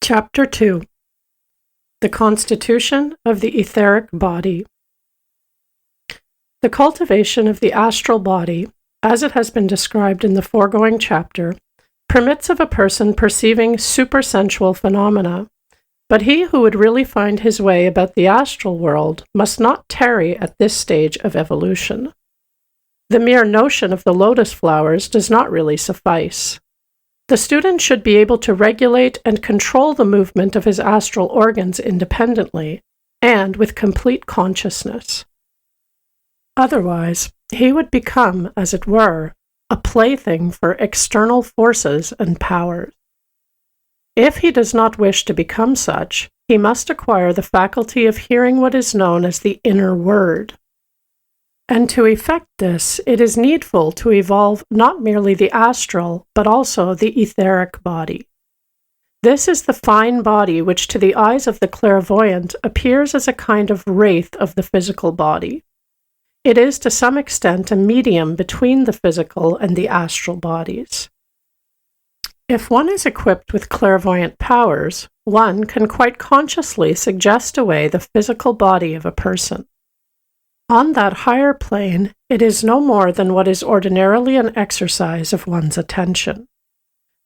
Chapter 2. The Constitution of the Etheric Body. The cultivation of the astral body, as it has been described in the foregoing chapter, permits of a person perceiving supersensual phenomena, but he who would really find his way about the astral world must not tarry at this stage of evolution. The mere notion of the lotus flowers does not really suffice. The student should be able to regulate and control the movement of his astral organs independently and with complete consciousness. Otherwise, he would become, as it were, a plaything for external forces and powers. If he does not wish to become such, he must acquire the faculty of hearing what is known as the inner word. And to effect this, it is needful to evolve not merely the astral, but also the etheric body. This is the fine body which to the eyes of the clairvoyant appears as a kind of wraith of the physical body. It is to some extent a medium between the physical and the astral bodies. If one is equipped with clairvoyant powers, one can quite consciously suggest away the physical body of a person. On that higher plane, it is no more than what is ordinarily an exercise of one's attention.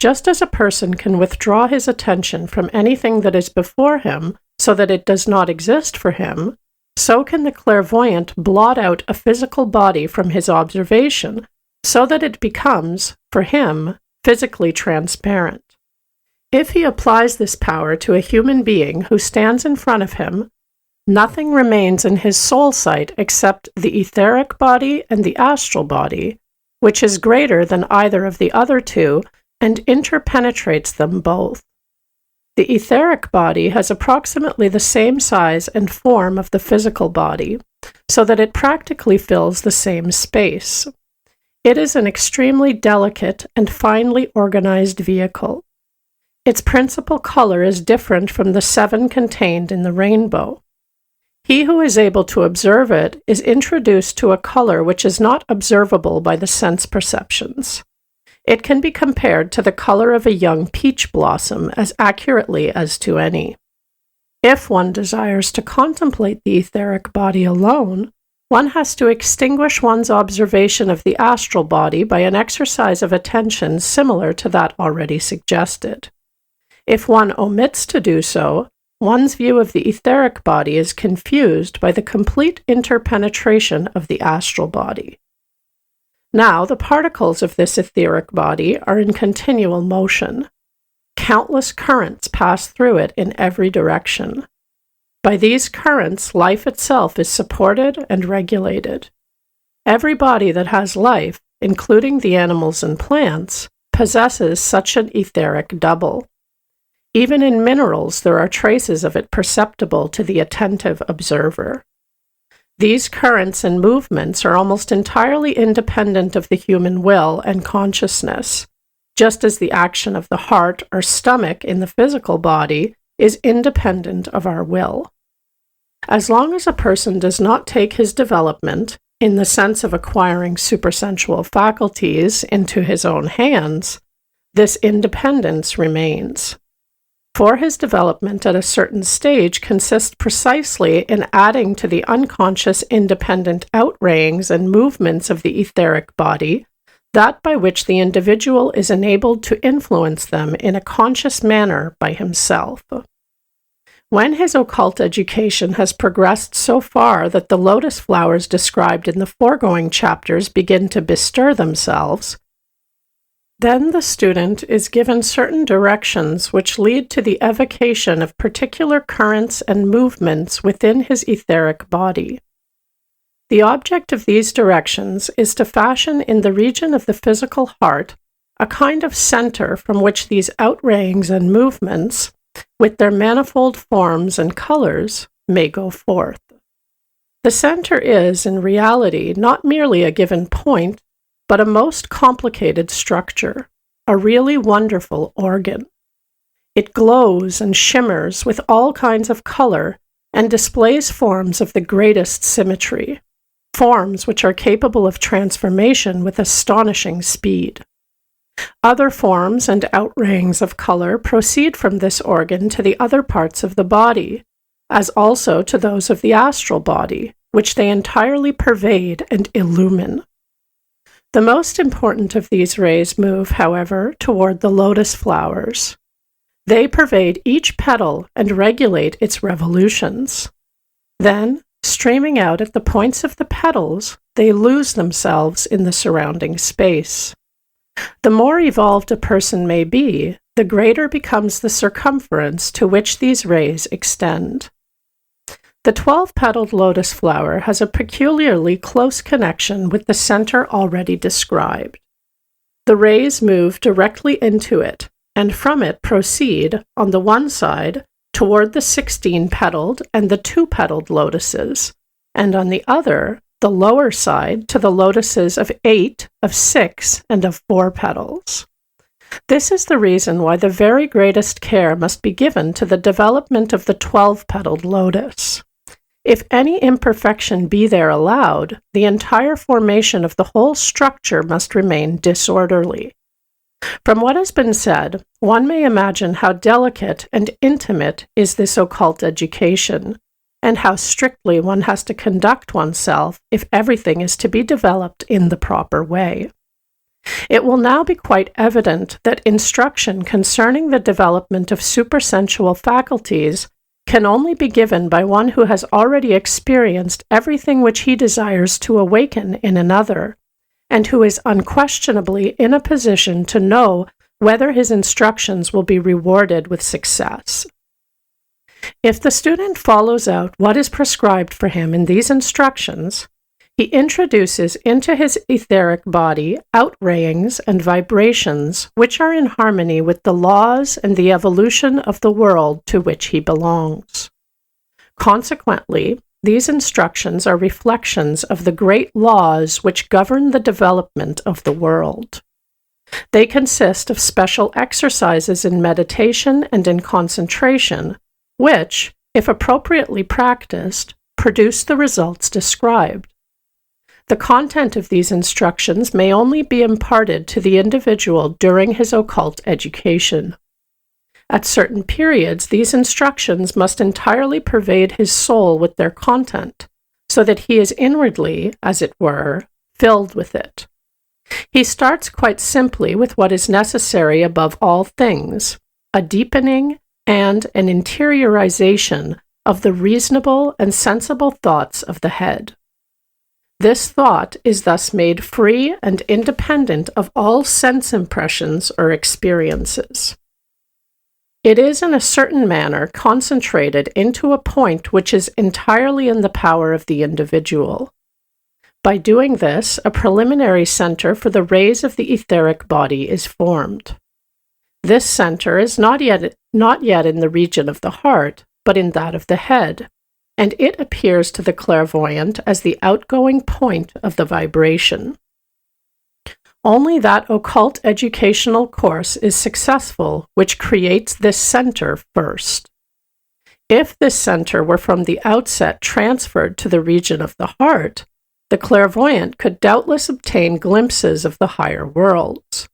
Just as a person can withdraw his attention from anything that is before him so that it does not exist for him, so can the clairvoyant blot out a physical body from his observation so that it becomes, for him, physically transparent. If he applies this power to a human being who stands in front of him, nothing remains in his soul sight except the etheric body and the astral body, which is greater than either of the other two and interpenetrates them both. The etheric body has approximately the same size and form of the physical body, so that it practically fills the same space. It is an extremely delicate and finely organized vehicle. Its principal color is different from the 7 contained in the rainbow. He who is able to observe it is introduced to a color which is not observable by the sense perceptions. It can be compared to the color of a young peach blossom as accurately as to any. If one desires to contemplate the etheric body alone, one has to extinguish one's observation of the astral body by an exercise of attention similar to that already suggested. If one omits to do so, one's view of the etheric body is confused by the complete interpenetration of the astral body. Now, the particles of this etheric body are in continual motion. Countless currents pass through it in every direction. By these currents, life itself is supported and regulated. Every body that has life, including the animals and plants, possesses such an etheric double. Even in minerals, there are traces of it perceptible to the attentive observer. These currents and movements are almost entirely independent of the human will and consciousness, just as the action of the heart or stomach in the physical body is independent of our will. As long as a person does not take his development, in the sense of acquiring supersensual faculties, into his own hands, this independence remains. For his development at a certain stage consists precisely in adding to the unconscious independent outrayings and movements of the etheric body that by which the individual is enabled to influence them in a conscious manner by himself. When his occult education has progressed so far that the lotus flowers described in the foregoing chapters begin to bestir themselves, then the student is given certain directions which lead to the evocation of particular currents and movements within his etheric body. The object of these directions is to fashion in the region of the physical heart a kind of center from which these outrayings and movements, with their manifold forms and colors, may go forth. The center is, in reality, not merely a given point, but a most complicated structure, a really wonderful organ. It glows and shimmers with all kinds of color and displays forms of the greatest symmetry, forms which are capable of transformation with astonishing speed. Other forms and outrayings of color proceed from this organ to the other parts of the body, as also to those of the astral body, which they entirely pervade and illumine. The most important of these rays move, however, toward the lotus flowers. They pervade each petal and regulate its revolutions. Then, streaming out at the points of the petals, they lose themselves in the surrounding space. The more evolved a person may be, the greater becomes the circumference to which these rays extend. The 12-petaled lotus flower has a peculiarly close connection with the center already described. The rays move directly into it, and from it proceed, on the one side, toward the 16-petaled and the 2-petaled lotuses, and on the other, the lower side, to the lotuses of 8, of 6, and of 4 petals. This is the reason why the very greatest care must be given to the development of the 12-petaled lotus. If any imperfection be there allowed, the entire formation of the whole structure must remain disorderly. From what has been said, one may imagine how delicate and intimate is this occult education, and how strictly one has to conduct oneself if everything is to be developed in the proper way. It will now be quite evident that instruction concerning the development of supersensual faculties can only be given by one who has already experienced everything which he desires to awaken in another, and who is unquestionably in a position to know whether his instructions will be rewarded with success. If the student follows out what is prescribed for him in these instructions, he introduces into his etheric body outrayings and vibrations which are in harmony with the laws and the evolution of the world to which he belongs. Consequently, these instructions are reflections of the great laws which govern the development of the world. They consist of special exercises in meditation and in concentration, which, if appropriately practiced, produce the results described. The content of these instructions may only be imparted to the individual during his occult education. At certain periods, these instructions must entirely pervade his soul with their content, so that he is inwardly, as it were, filled with it. He starts quite simply with what is necessary above all things, a deepening and an interiorization of the reasonable and sensible thoughts of the head. This thought is thus made free and independent of all sense impressions or experiences. It is in a certain manner concentrated into a point which is entirely in the power of the individual. By doing this, a preliminary center for the rays of the etheric body is formed. This center is not yet in the region of the heart, but in that of the head, and it appears to the clairvoyant as the outgoing point of the vibration. Only that occult educational course is successful which creates this center first. If this center were from the outset transferred to the region of the heart, the clairvoyant could doubtless obtain glimpses of the higher worlds.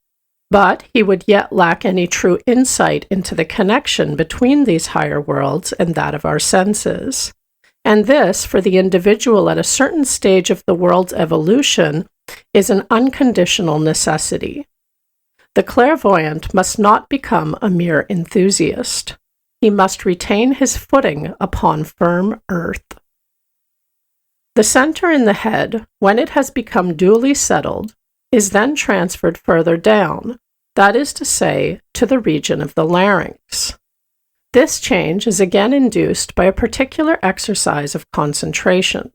But he would yet lack any true insight into the connection between these higher worlds and that of our senses. And this, for the individual at a certain stage of the world's evolution, is an unconditional necessity. The clairvoyant must not become a mere enthusiast. He must retain his footing upon firm earth. The center in the head, when it has become duly settled, is then transferred further down, that is to say, to the region of the larynx. This change is again induced by a particular exercise of concentration.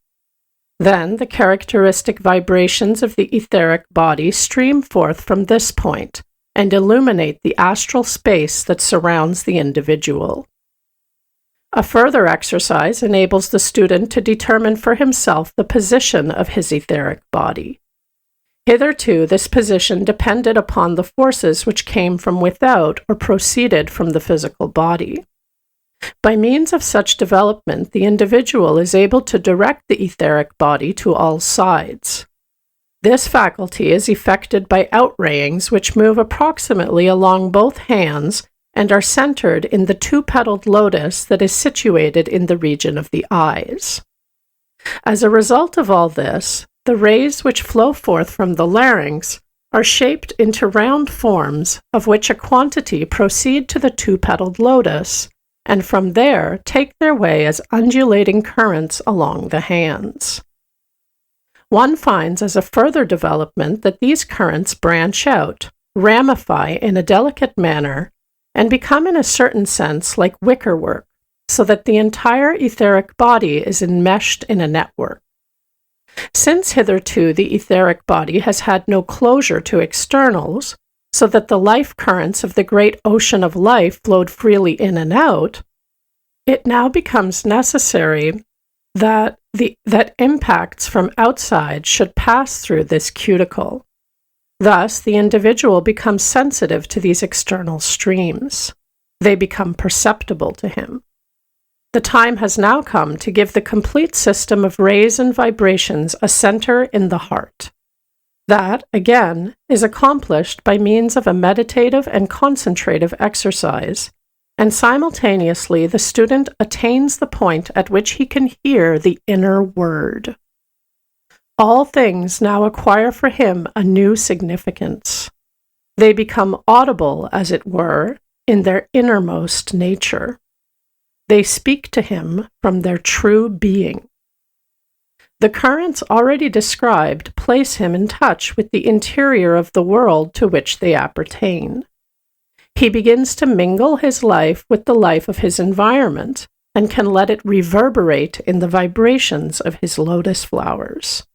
Then the characteristic vibrations of the etheric body stream forth from this point and illuminate the astral space that surrounds the individual. A further exercise enables the student to determine for himself the position of his etheric body. Hitherto, this position depended upon the forces which came from without or proceeded from the physical body. By means of such development, the individual is able to direct the etheric body to all sides. This faculty is effected by outrayings which move approximately along both hands and are centered in the two-petaled lotus that is situated in the region of the eyes. As a result of all this, the rays which flow forth from the larynx are shaped into round forms, of which a quantity proceed to the two-petaled lotus, and from there take their way as undulating currents along the hands. One finds as a further development that these currents branch out, ramify in a delicate manner, and become in a certain sense like wickerwork, so that the entire etheric body is enmeshed in a network. Since hitherto the etheric body has had no closure to externals, so that the life currents of the great ocean of life flowed freely in and out, it now becomes necessary that impacts from outside should pass through this cuticle. Thus, the individual becomes sensitive to these external streams. They become perceptible to him. The time has now come to give the complete system of rays and vibrations a center in the heart. That, again, is accomplished by means of a meditative and concentrative exercise, and simultaneously the student attains the point at which he can hear the inner word. All things now acquire for him a new significance. They become audible, as it were, in their innermost nature. They speak to him from their true being. The currents already described place him in touch with the interior of the world to which they appertain. He begins to mingle his life with the life of his environment and can let it reverberate in the vibrations of his lotus flowers.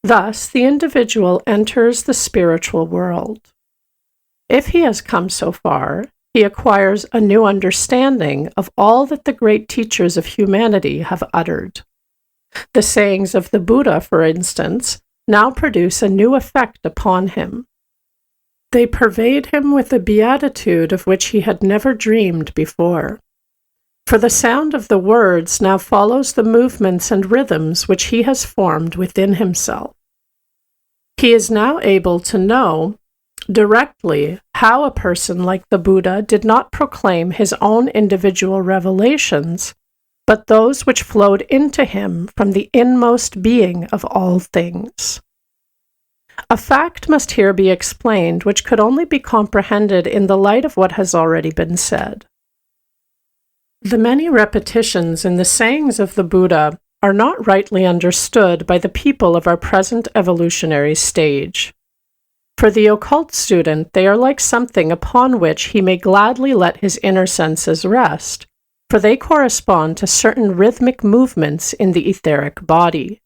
Thus, the individual enters the spiritual world. If he has come so far, he acquires a new understanding of all that the great teachers of humanity have uttered. The sayings of the Buddha, for instance, now produce a new effect upon him. They pervade him with a beatitude of which he had never dreamed before. For the sound of the words now follows the movements and rhythms which he has formed within himself. He is now able to know directly how a person like the Buddha did not proclaim his own individual revelations, but those which flowed into him from the inmost being of all things. A fact must here be explained which could only be comprehended in the light of what has already been said. The many repetitions in the sayings of the Buddha are not rightly understood by the people of our present evolutionary stage. For the occult student, they are like something upon which he may gladly let his inner senses rest, for they correspond to certain rhythmic movements in the etheric body.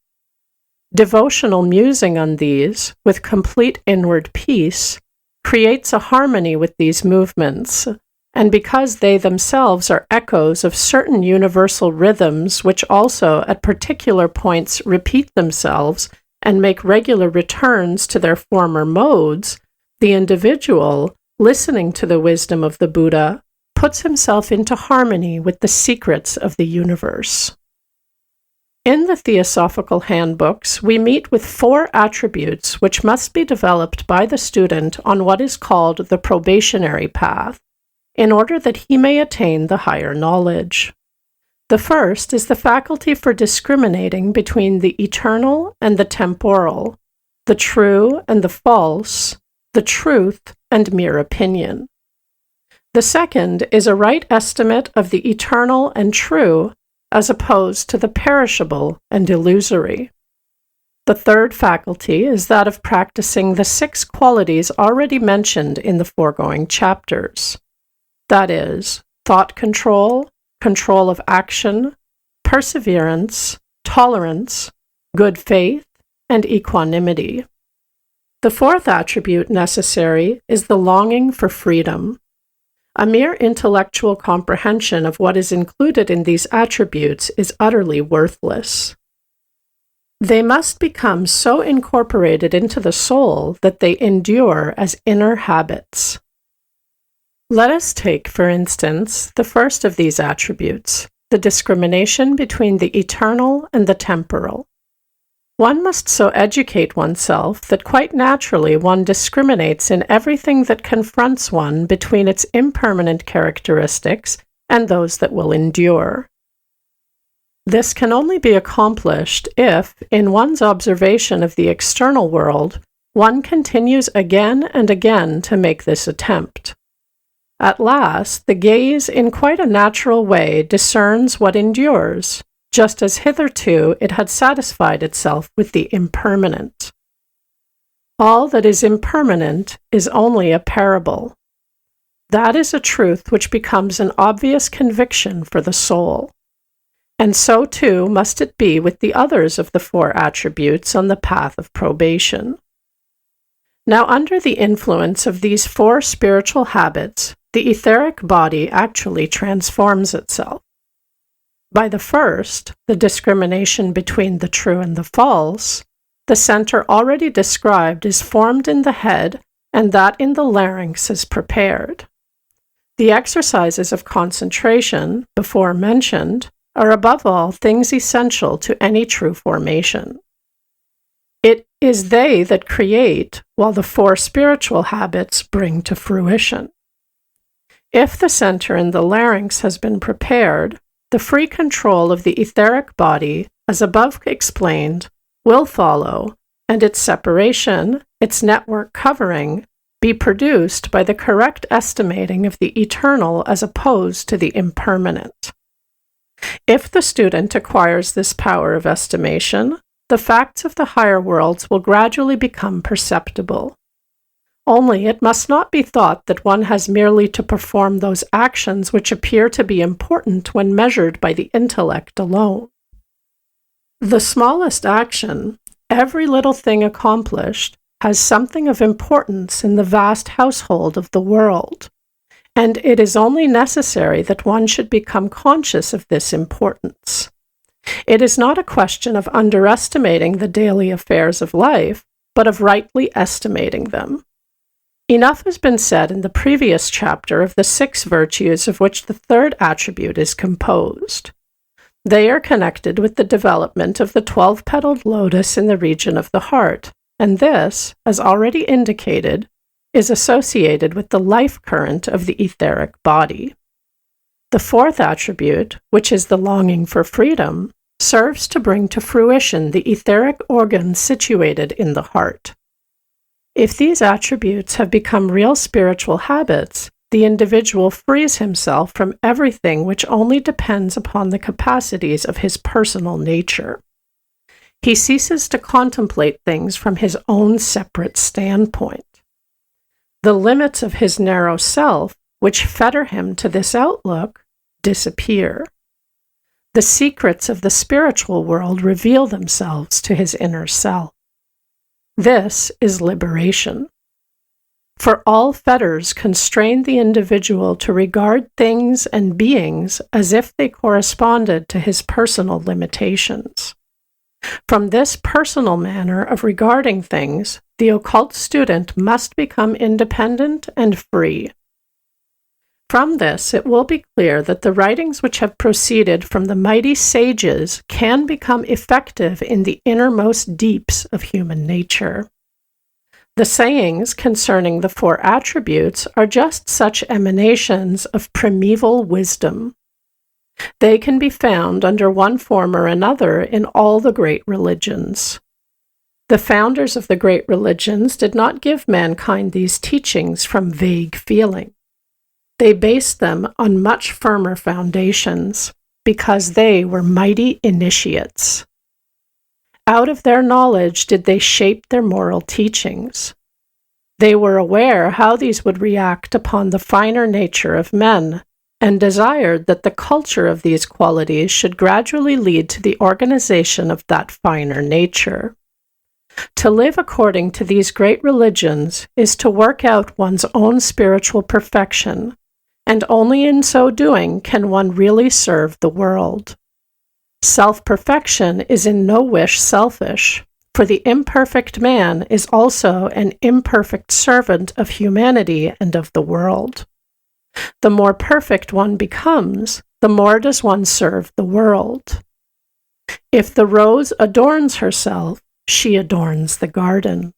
Devotional musing on these, with complete inward peace, creates a harmony with these movements, and because they themselves are echoes of certain universal rhythms which also at particular points repeat themselves and make regular returns to their former modes, the individual, listening to the wisdom of the Buddha, puts himself into harmony with the secrets of the universe. In the Theosophical Handbooks, we meet with 4 attributes which must be developed by the student on what is called the probationary path, in order that he may attain the higher knowledge. The first is the faculty for discriminating between the eternal and the temporal, the true and the false, the truth and mere opinion. The second is a right estimate of the eternal and true, as opposed to the perishable and illusory. The third faculty is that of practicing the 6 qualities already mentioned in the foregoing chapters. That is, thought control, control of action, perseverance, tolerance, good faith, and equanimity. The fourth attribute necessary is the longing for freedom. A mere intellectual comprehension of what is included in these attributes is utterly worthless. They must become so incorporated into the soul that they endure as inner habits. Let us take, for instance, the first of these attributes, the discrimination between the eternal and the temporal. One must so educate oneself that quite naturally one discriminates in everything that confronts one between its impermanent characteristics and those that will endure. This can only be accomplished if, in one's observation of the external world, one continues again and again to make this attempt. At last, the gaze in quite a natural way discerns what endures, just as hitherto it had satisfied itself with the impermanent. All that is impermanent is only a parable. That is a truth which becomes an obvious conviction for the soul. And so too must it be with the others of the four attributes on the path of probation. Now, under the influence of these four spiritual habits, the etheric body actually transforms itself. By the first, the discrimination between the true and the false, the center already described is formed in the head, and that in the larynx is prepared. The exercises of concentration, before mentioned, are above all things essential to any true formation. It is they that create, while the four spiritual habits bring to fruition. If the center in the larynx has been prepared, the free control of the etheric body, as above explained, will follow, and its separation, its network covering, be produced by the correct estimating of the eternal as opposed to the impermanent. If the student acquires this power of estimation, the facts of the higher worlds will gradually become perceptible. Only it must not be thought that one has merely to perform those actions which appear to be important when measured by the intellect alone. The smallest action, every little thing accomplished, has something of importance in the vast household of the world, and it is only necessary that one should become conscious of this importance. It is not a question of underestimating the daily affairs of life, but of rightly estimating them. Enough has been said in the previous chapter of the 6 virtues of which the third attribute is composed. They are connected with the development of the 12-petaled lotus in the region of the heart, and this, as already indicated, is associated with the life current of the etheric body. The fourth attribute, which is the longing for freedom, serves to bring to fruition the etheric organ situated in the heart. If these attributes have become real spiritual habits, the individual frees himself from everything which only depends upon the capacities of his personal nature. He ceases to contemplate things from his own separate standpoint. The limits of his narrow self, which fetter him to this outlook, disappear. The secrets of the spiritual world reveal themselves to his inner self. This is liberation. For all fetters constrain the individual to regard things and beings as if they corresponded to his personal limitations. From this personal manner of regarding things, the occult student must become independent and free. From this, it will be clear that the writings which have proceeded from the mighty sages can become effective in the innermost deeps of human nature. The sayings concerning the 4 attributes are just such emanations of primeval wisdom. They can be found under one form or another in all the great religions. The founders of the great religions did not give mankind these teachings from vague feeling. They based them on much firmer foundations, because they were mighty initiates. Out of their knowledge did they shape their moral teachings. They were aware how these would react upon the finer nature of men, and desired that the culture of these qualities should gradually lead to the organization of that finer nature. To live according to these great religions is to work out one's own spiritual perfection, and only in so doing can one really serve the world. Self-perfection is in no wish selfish, for the imperfect man is also an imperfect servant of humanity and of the world. The more perfect one becomes, the more does one serve the world. If the rose adorns herself, she adorns the garden.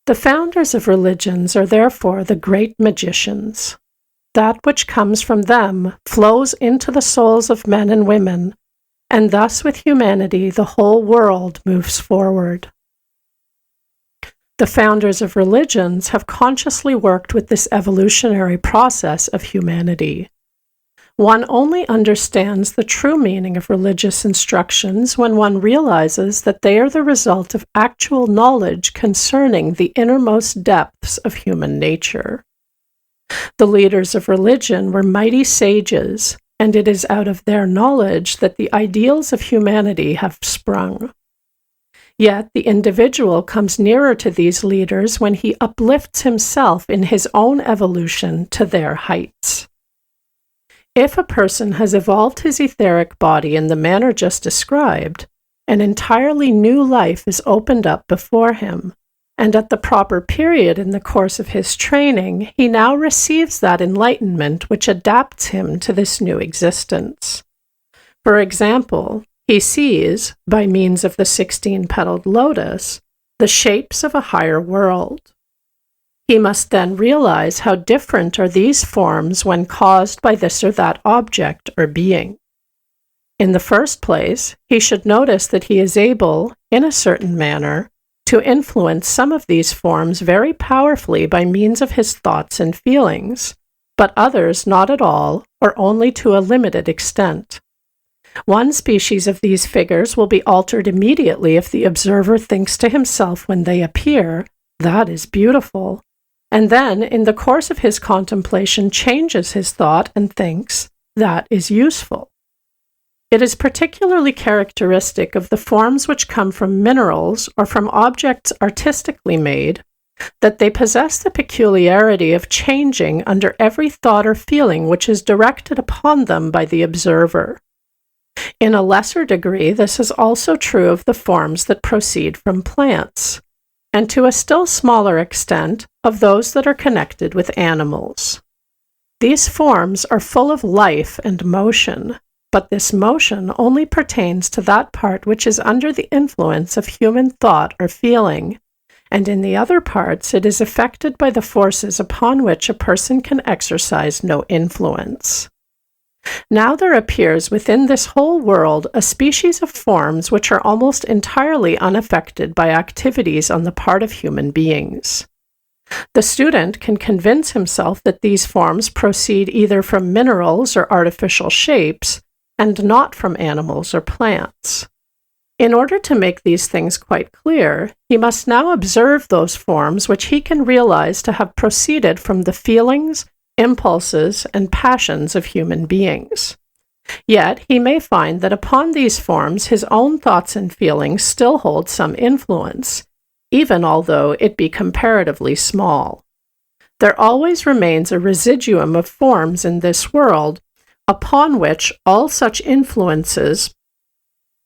The founders of religions are therefore the great magicians. That which comes from them flows into the souls of men and women, and thus with humanity the whole world moves forward. The founders of religions have consciously worked with this evolutionary process of humanity. One only understands the true meaning of religious instructions when one realizes that they are the result of actual knowledge concerning the innermost depths of human nature. The leaders of religion were mighty sages, and it is out of their knowledge that the ideals of humanity have sprung. Yet the individual comes nearer to these leaders when he uplifts himself in his own evolution to their heights. If a person has evolved his etheric body in the manner just described, an entirely new life is opened up before him, and at the proper period in the course of his training, he now receives that enlightenment which adapts him to this new existence. For example, he sees, by means of the 16-petaled lotus, the shapes of a higher world. He must then realize how different are these forms when caused by this or that object or being. In the first place, he should notice that he is able, in a certain manner, to influence some of these forms very powerfully by means of his thoughts and feelings, but others not at all, or only to a limited extent. One species of these figures will be altered immediately if the observer thinks to himself when they appear, "That is beautiful," and then, in the course of his contemplation, changes his thought and thinks, "That is useful." It is particularly characteristic of the forms which come from minerals or from objects artistically made that they possess the peculiarity of changing under every thought or feeling which is directed upon them by the observer. In a lesser degree, this is also true of the forms that proceed from plants, and to a still smaller extent of those that are connected with animals. These forms are full of life and motion, but this motion only pertains to that part which is under the influence of human thought or feeling, and in the other parts it is affected by the forces upon which a person can exercise no influence. Now there appears within this whole world a species of forms which are almost entirely unaffected by activities on the part of human beings. The student can convince himself that these forms proceed either from minerals or artificial shapes, and not from animals or plants. In order to make these things quite clear, he must now observe those forms which he can realize to have proceeded from the feelings, impulses, and passions of human beings. Yet he may find that upon these forms his own thoughts and feelings still hold some influence, even although it be comparatively small. There always remains a residuum of forms in this world upon which all such influences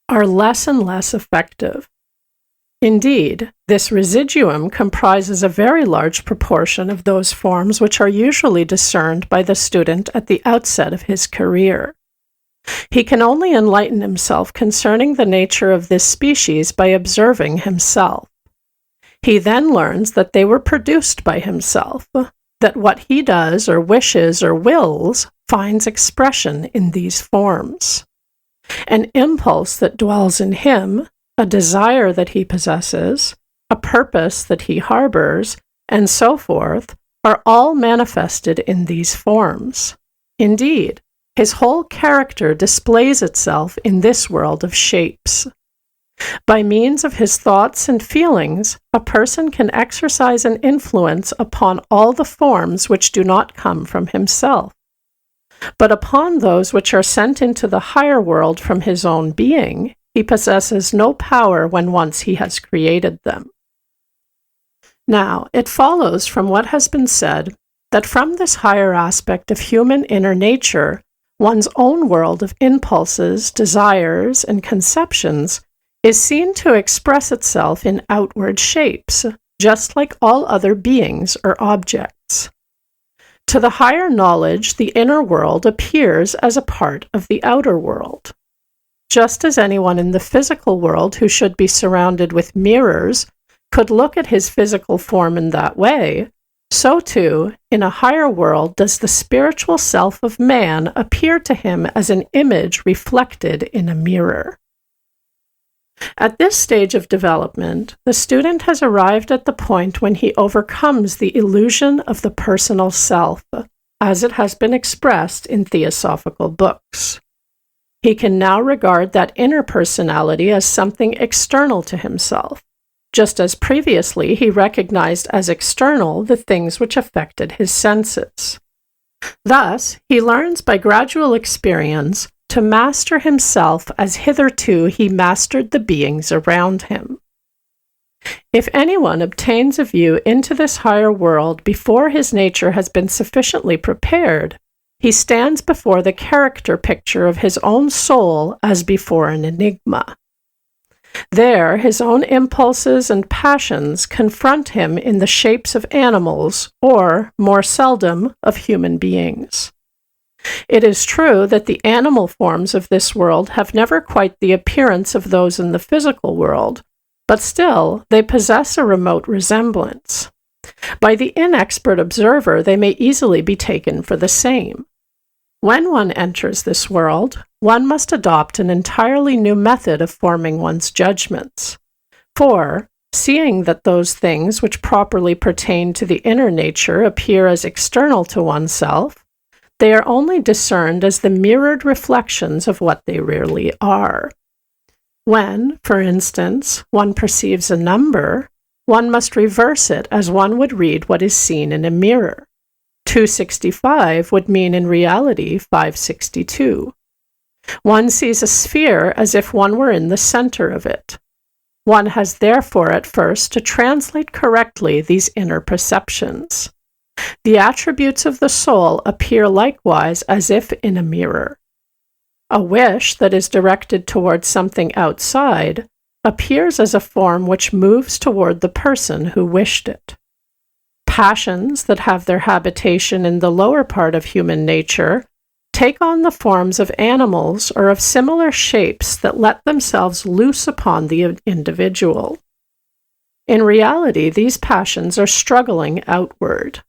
are less and less effective. Indeed, this residuum comprises a very large proportion of those forms which are usually discerned by the student at the outset of his career. He can only enlighten himself concerning the nature of this species by observing himself. He then learns that they were produced by himself, that what he does or wishes or wills finds expression in these forms. An impulse that dwells in him, a desire that he possesses, a purpose that he harbors, and so forth, are all manifested in these forms. Indeed, his whole character displays itself in this world of shapes. By means of his thoughts and feelings, a person can exercise an influence upon all the forms which do not come from himself. But upon those which are sent into the higher world from his own being, he possesses no power when once he has created them. Now, it follows from what has been said that from this higher aspect of human inner nature, one's own world of impulses, desires, and conceptions is seen to express itself in outward shapes, just like all other beings or objects. To the higher knowledge, the inner world appears as a part of the outer world. just as anyone in the physical world who should be surrounded with mirrors could look at his physical form in that way, so too, in a higher world, does the spiritual self of man appear to him as an image reflected in a mirror. At this stage of development, the student has arrived at the point when he overcomes the illusion of the personal self, as it has been expressed in theosophical books. He can now regard that inner personality as something external to himself, just as previously he recognized as external the things which affected his senses. Thus, he learns by gradual experience to master himself as hitherto he mastered the beings around him. If anyone obtains a view into this higher world before his nature has been sufficiently prepared, he stands before the character picture of his own soul as before an enigma. There, his own impulses and passions confront him in the shapes of animals, or, more seldom, of human beings. It is true that the animal forms of this world have never quite the appearance of those in the physical world, but still they possess a remote resemblance. By the inexpert observer, they may easily be taken for the same. When one enters this world, one must adopt an entirely new method of forming one's judgments. For, seeing that those things which properly pertain to the inner nature appear as external to oneself, they are only discerned as the mirrored reflections of what they really are. When, for instance, one perceives a number, one must reverse it as one would read what is seen in a mirror. 265 would mean in reality 562. One sees a sphere as if one were in the center of it. One has therefore at first to translate correctly these inner perceptions. The attributes of the soul appear likewise as if in a mirror. A wish that is directed towards something outside appears as a form which moves toward the person who wished it. Passions that have their habitation in the lower part of human nature take on the forms of animals or of similar shapes that let themselves loose upon the individual. In reality, these passions are struggling outward.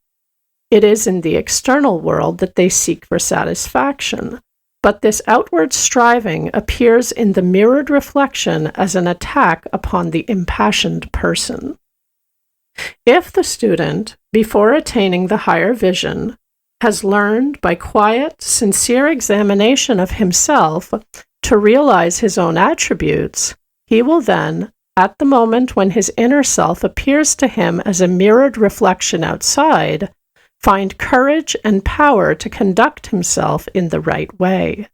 It is in the external world that they seek for satisfaction, but this outward striving appears in the mirrored reflection as an attack upon the impassioned person. If the student, before attaining the higher vision, has learned by quiet, sincere examination of himself to realize his own attributes, he will then, at the moment when his inner self appears to him as a mirrored reflection outside, find courage and power to conduct himself in the right way.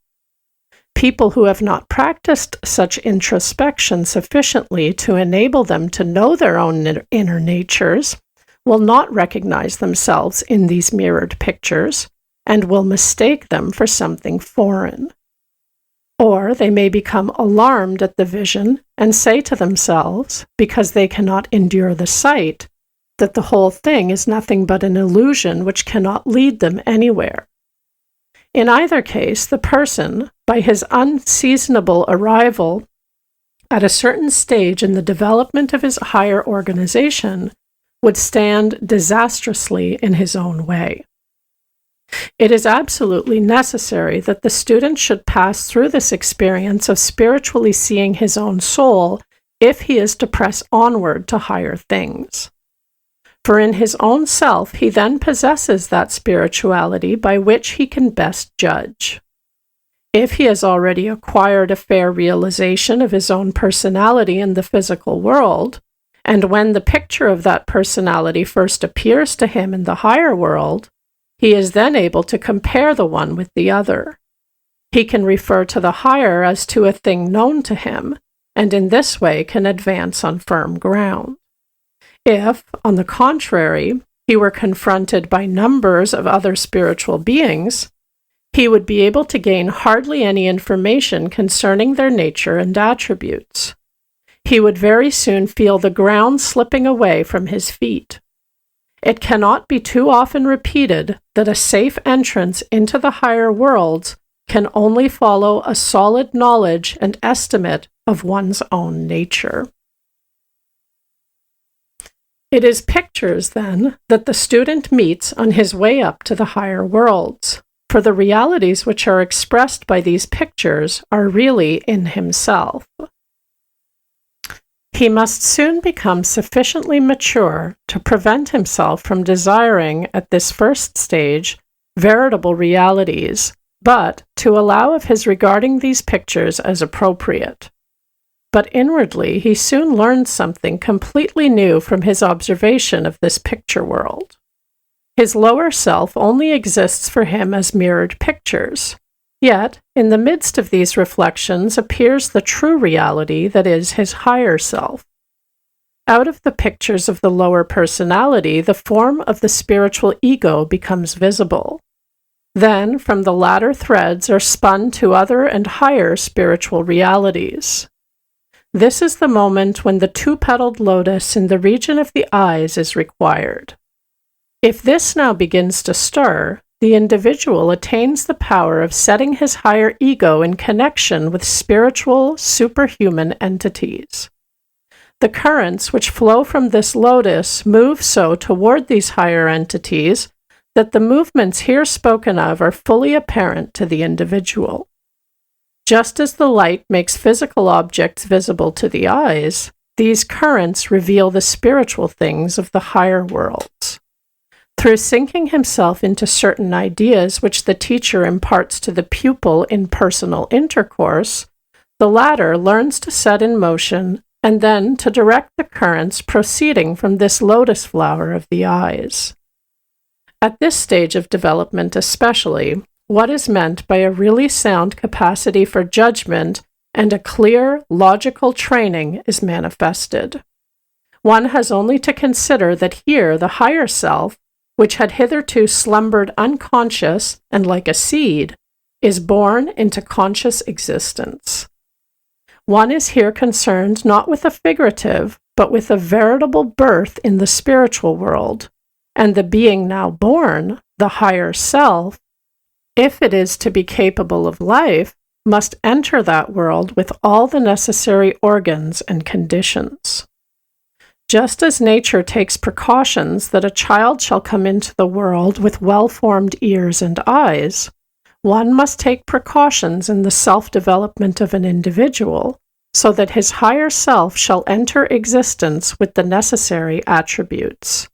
People who have not practiced such introspection sufficiently to enable them to know their own inner natures will not recognize themselves in these mirrored pictures and will mistake them for something foreign. Or they may become alarmed at the vision and say to themselves, because they cannot endure the sight, that the whole thing is nothing but an illusion which cannot lead them anywhere. In either case, the person, by his unseasonable arrival at a certain stage in the development of his higher organization, would stand disastrously in his own way. It is absolutely necessary that the student should pass through this experience of spiritually seeing his own soul if he is to press onward to higher things. For in his own self he then possesses that spirituality by which he can best judge. If he has already acquired a fair realization of his own personality in the physical world, and when the picture of that personality first appears to him in the higher world, he is then able to compare the one with the other. He can refer to the higher as to a thing known to him, and in this way can advance on firm ground. If, on the contrary, he were confronted by numbers of other spiritual beings, he would be able to gain hardly any information concerning their nature and attributes. He would very soon feel the ground slipping away from his feet. It cannot be too often repeated that a safe entrance into the higher worlds can only follow a solid knowledge and estimate of one's own nature. It is pictures, then, that the student meets on his way up to the higher worlds, for the realities which are expressed by these pictures are really in himself. He must soon become sufficiently mature to prevent himself from desiring, at this first stage, veritable realities, but to allow of his regarding these pictures as appropriate. But inwardly he soon learns something completely new from his observation of this picture world. His lower self only exists for him as mirrored pictures. Yet, in the midst of these reflections appears the true reality that is his higher self. Out of the pictures of the lower personality, the form of the spiritual ego becomes visible. Then, from the latter threads are spun to other and higher spiritual realities. This is the moment when the two-petaled lotus in the region of the eyes is required. If this now begins to stir, the individual attains the power of setting his higher ego in connection with spiritual, superhuman entities. The currents which flow from this lotus move so toward these higher entities that the movements here spoken of are fully apparent to the individual. Just as the light makes physical objects visible to the eyes, these currents reveal the spiritual things of the higher worlds. Through sinking himself into certain ideas which the teacher imparts to the pupil in personal intercourse, the latter learns to set in motion and then to direct the currents proceeding from this lotus flower of the eyes. At this stage of development especially, what is meant by a really sound capacity for judgment and a clear, logical training is manifested. One has only to consider that here the higher self, which had hitherto slumbered unconscious and like a seed, is born into conscious existence. One is here concerned not with a figurative, but with a veritable birth in the spiritual world, and the being now born, the higher self, if it is to be capable of life, must enter that world with all the necessary organs and conditions. Just as nature takes precautions that a child shall come into the world with well-formed ears and eyes, one must take precautions in the self-development of an individual so that his higher self shall enter existence with the necessary attributes.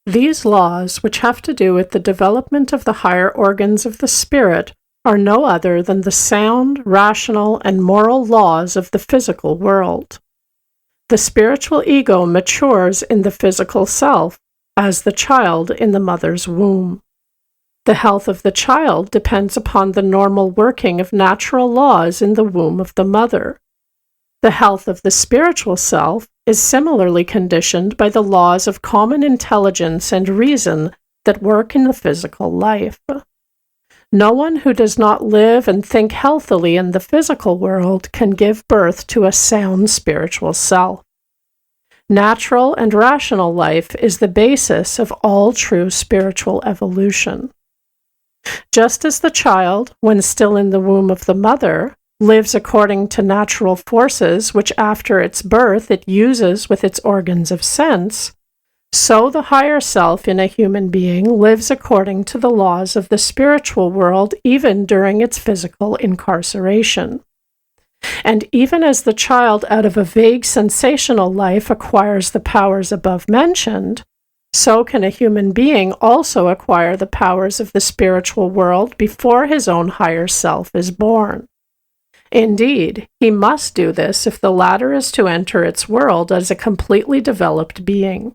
These laws, which have to do with the development of the higher organs of the spirit, are no other than the sound, rational, and moral laws of the physical world. The spiritual ego matures in the physical self, as the child in the mother's womb. The health of the child depends upon the normal working of natural laws in the womb of the mother. The health of the spiritual self is similarly conditioned by the laws of common intelligence and reason that work in the physical life. No one who does not live and think healthily in the physical world can give birth to a sound spiritual self. Natural and rational life is the basis of all true spiritual evolution. Just as the child, when still in the womb of the mother, lives according to natural forces which after its birth it uses with its organs of sense, so the higher self in a human being lives according to the laws of the spiritual world even during its physical incarceration. And even as the child out of a vague sensational life acquires the powers above mentioned, so can a human being also acquire the powers of the spiritual world before his own higher self is born. Indeed, he must do this if the latter is to enter its world as a completely developed being.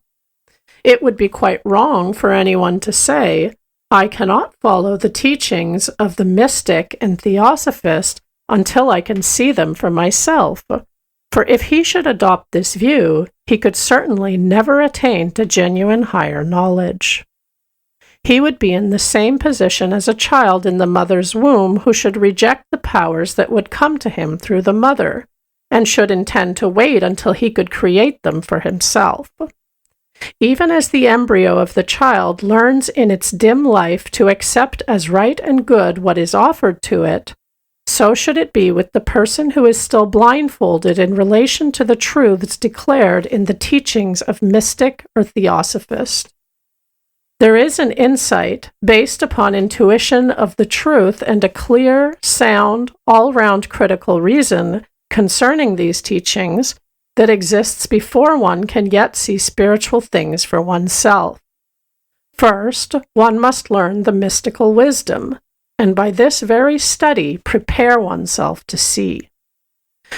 It would be quite wrong for anyone to say, I cannot follow the teachings of the mystic and theosophist until I can see them for myself, for if he should adopt this view, he could certainly never attain to genuine higher knowledge. He would be in the same position as a child in the mother's womb who should reject the powers that would come to him through the mother, and should intend to wait until he could create them for himself. Even as the embryo of the child learns in its dim life to accept as right and good what is offered to it, so should it be with the person who is still blindfolded in relation to the truths declared in the teachings of mystic or theosophist. There is an insight based upon intuition of the truth and a clear, sound, all-round critical reason concerning these teachings that exists before one can yet see spiritual things for oneself. First, one must learn the mystical wisdom, and by this very study prepare oneself to see.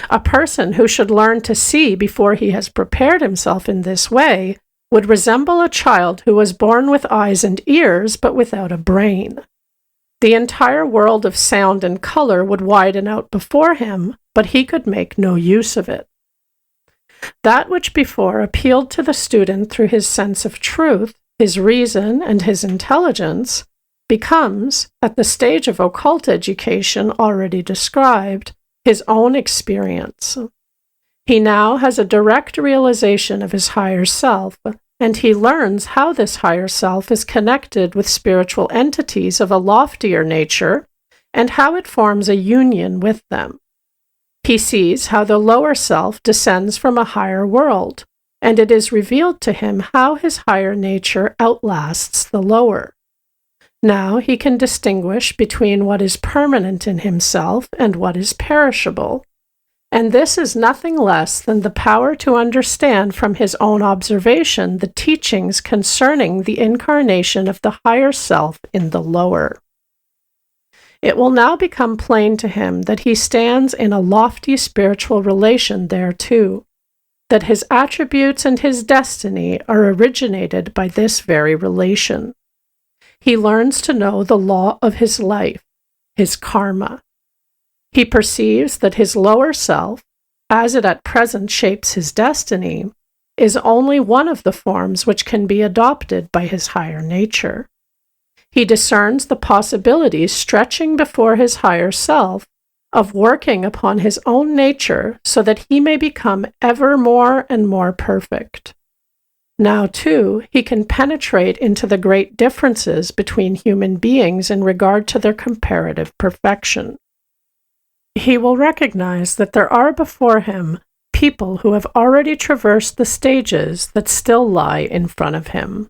A person who should learn to see before he has prepared himself in this way would resemble a child who was born with eyes and ears but without a brain. The entire world of sound and color would widen out before him, but he could make no use of it. That which before appealed to the student through his sense of truth, his reason, and his intelligence, becomes, at the stage of occult education already described, his own experience. He now has a direct realization of his higher self, and he learns how this higher self is connected with spiritual entities of a loftier nature, and how it forms a union with them. He sees how the lower self descends from a higher world, and it is revealed to him how his higher nature outlasts the lower. Now he can distinguish between what is permanent in himself and what is perishable, and this is nothing less than the power to understand from his own observation the teachings concerning the incarnation of the higher self in the lower. It will now become plain to him that he stands in a lofty spiritual relation thereto, that his attributes and his destiny are originated by this very relation. He learns to know the law of his life, his karma. He perceives that his lower self, as it at present shapes his destiny, is only one of the forms which can be adopted by his higher nature. He discerns the possibilities stretching before his higher self of working upon his own nature so that he may become ever more and more perfect. Now, too, he can penetrate into the great differences between human beings in regard to their comparative perfection. He will recognize that there are before him people who have already traversed the stages that still lie in front of him.